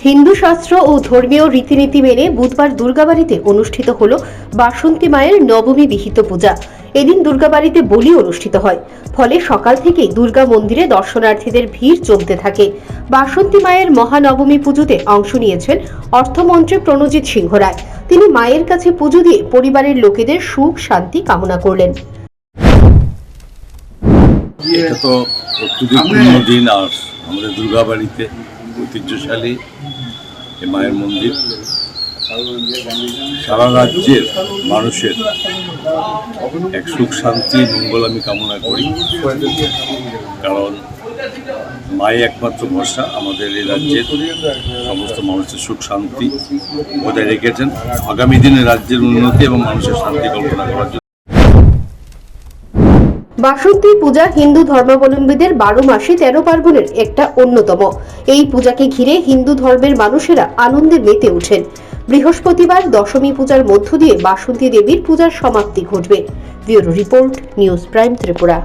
হিন্দু শাস্ত্র ও ধর্মীয় রীতিনীতি মেনে বুধবার দুর্গাবাড়িতে অনুষ্ঠিত হল বাসন্তী মায়ের নবমী বিহিত পূজা। এদিন দুর্গাবাড়িতে বলি অনুষ্ঠিত হয়, ফলে সকাল থেকেই দুর্গা মন্দিরে দর্শনার্থীদের ভিড় জমতে থাকে। বাসন্তী মায়ের মহানবমী পুজোতে অংশ নিয়েছেন অর্থমন্ত্রী প্রণজিৎ সিংহ রায়। তিনি মায়ের কাছে পুজো দিয়ে পরিবারের লোকেদের সুখ শান্তি কামনা করলেন। এটা তো অত্যধিক দিন আর আমাদের দুর্গাবাড়িতে ঐতিহ্যশালী এই মায়ের মন্দির সারা রাজ্যের মানুষের এক সুখ শান্তি মঙ্গল আমি কামনা করি, কারণ মাই একমাত্র ভরসা আমাদের এই রাজ্যের সমস্ত মানুষের সুখ শান্তি বজায় রেখেছেন। আগামী দিনে রাজ্যের উন্নতি এবং মানুষের শান্তি কল্পনা করার জন্য বাসন্তী পূজা হিন্দু ধর্মাবলম্বীদের 12 মাসে 13 পার্বণের একটা অন্যতম। এই পূজাকে ঘিরে হিন্দু ধর্মের মানুষেরা আনন্দে মেতে ওঠেন। বৃহস্পতিবার দশমী পূজার মধ্য দিয়ে বাসন্তী দেবীর পূজার সমাপ্তি ঘটবে। Bureau report, news prime Tripura.